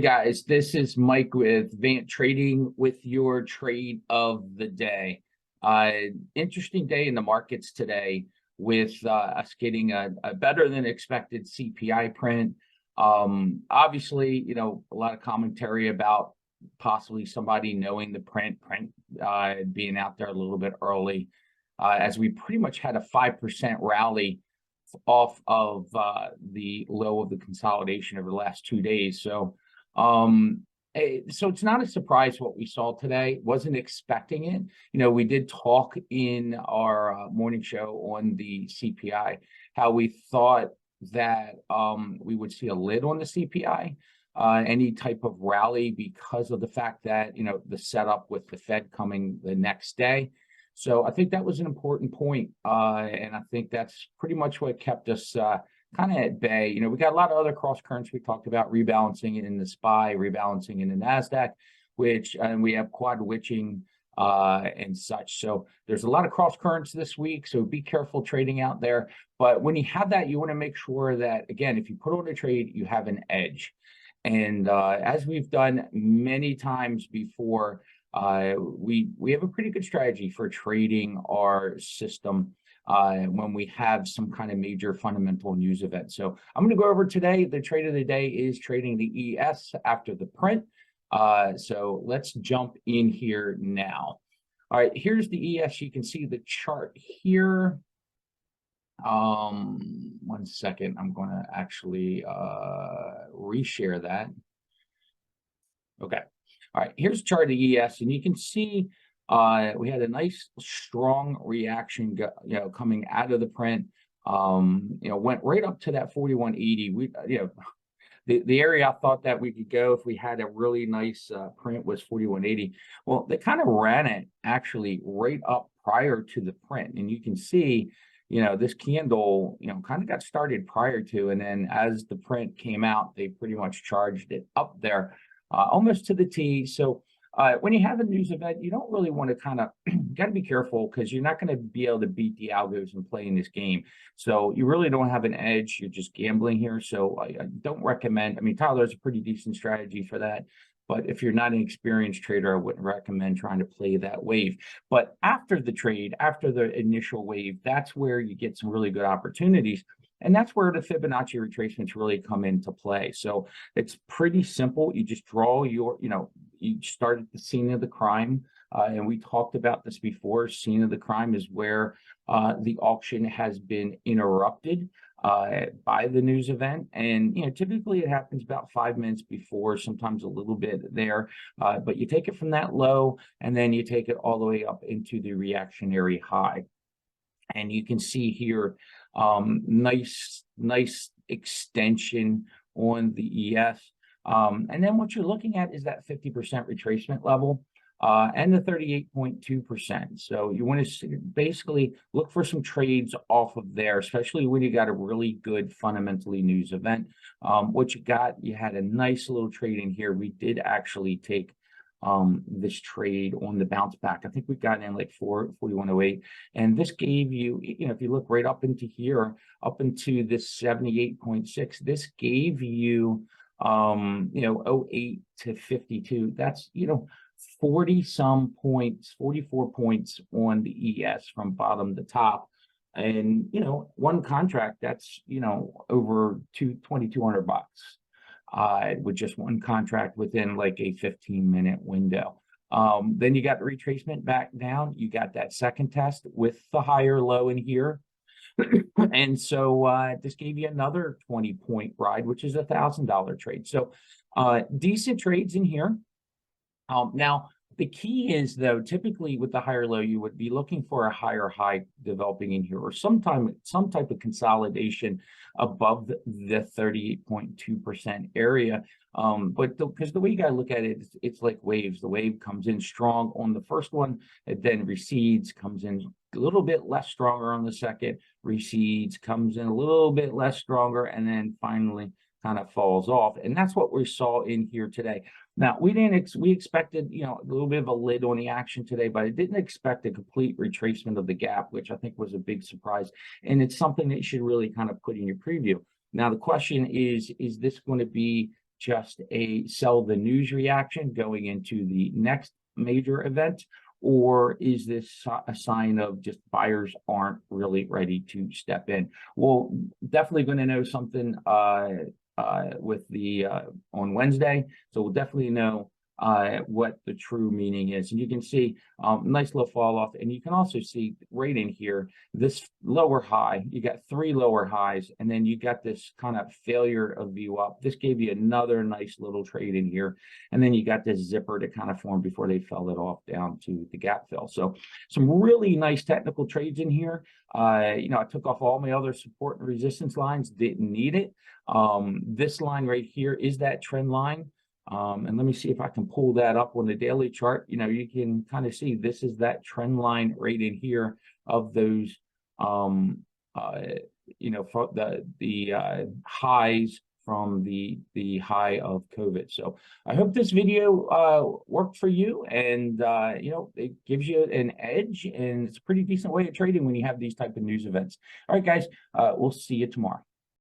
Guys, this is Mike with Vant Trading with your trade of the day. Interesting day in the markets today with us getting a better than expected CPI print. Obviously, a lot of commentary about possibly somebody knowing the print being out there a little bit early, as we pretty much had a 5% rally off of the low of the consolidation over the last 2 days. So it's not a surprise what we saw today. Wasn't expecting it. We did talk in our morning show on the CPI how we thought that we would see a lid on the CPI, any type of rally, because of the fact that the setup with the Fed coming the next day. So I think that was an important point, and I think that's pretty much what kept us kind of at bay. We got a lot of other cross currents. We talked about rebalancing in the SPY, rebalancing in the NASDAQ, and we have quad witching and such. So there's a lot of cross currents this week. So be careful trading out there. But when you have that, you want to make sure that, again, if you put on a trade, you have an edge. And as we've done many times before, we have a pretty good strategy for trading our system when we have some kind of major fundamental news event. So I'm going to go over today. The trade of the day is trading the ES after the print. So let's jump in here now. All right, here's the ES. You can see the chart here. 1 second. I'm going to actually reshare that. Okay. All right, here's a chart of the ES, and you can see we had a nice strong reaction coming out of the print. Went right up to that 4180. We the area I thought that we could go if we had a really nice print was 4180. Well, they kind of ran it actually right up prior to the print, and you can see this candle kind of got started prior to, and then as the print came out, they pretty much charged it up there almost to the T. So when you have a news event, you don't really want to got to be careful, because you're not going to be able to beat the algos and play in this game. So you really don't have an edge. You're just gambling here. So I don't recommend. I mean, Tyler's a pretty decent strategy for that. But if you're not an experienced trader, I wouldn't recommend trying to play that wave. But after the trade, after the initial wave, that's where you get some really good opportunities. And that's where the Fibonacci retracements really come into play. So it's pretty simple. You just draw your, you start at the scene of the crime. And we talked about this before. Scene of the crime is where the auction has been interrupted by the news event. And, typically it happens about 5 minutes before, sometimes a little bit there. But you take it from that low, and then you take it all the way up into the reactionary high. And you can see here, nice extension on the ES. And then what you're looking at is that 50% retracement level and the 38.2%. So you want to basically look for some trades off of there, especially when you got a really good fundamentally news event. What you had a nice little trade in here. We did actually take this trade on the bounce back. I think we got in like 4108, and this gave you, if you look right up into here, up into this 78.6, this gave you 08 to 52. That's 40 some points, 44 points on the ES from bottom to top. And one contract that's over $2,200 with just one contract within like a 15-minute window. Then you got the retracement back down. You got that second test with the higher low in here. And so this gave you another 20-point ride, which is $1,000 trade. So decent trades in here. Now, the key is, though, typically with the higher low, you would be looking for a higher high developing in here, or some type of consolidation above the 38.2% area. But because the way you got to look at it, it's like waves. The wave comes in strong on the first one, it then recedes, comes in a little bit less stronger on the second, recedes, comes in a little bit less stronger, and then finally kind of falls off. And that's what we saw in here today. Now, we expected, a little bit of a lid on the action today, but I didn't expect a complete retracement of the gap, which I think was a big surprise. And it's something that you should really kind of put in your preview. Now, the question is this going to be just a sell the news reaction going into the next major event, or is this a sign of just buyers aren't really ready to step in? Well, definitely going to know something with the on Wednesday, so we'll definitely know what the true meaning is. And you can see nice little fall off, and you can also see right in here this lower high. You got 3 lower highs, and then you got this kind of failure of view up. This gave you another nice little trade in here, and then you got this zipper to kind of form before they fell it off down to the gap fill. So some really nice technical trades in here. You know, I took off all my other support and resistance lines, didn't need it. This line right here is that trend line. And let me see if I can pull that up on the daily chart. You know, you can kind of see this is that trend line right in here of those, you know, for the highs from the high of COVID. So I hope this video worked for you, and you know, it gives you an edge, and it's a pretty decent way of trading when you have these type of news events. All right, guys, we'll see you tomorrow.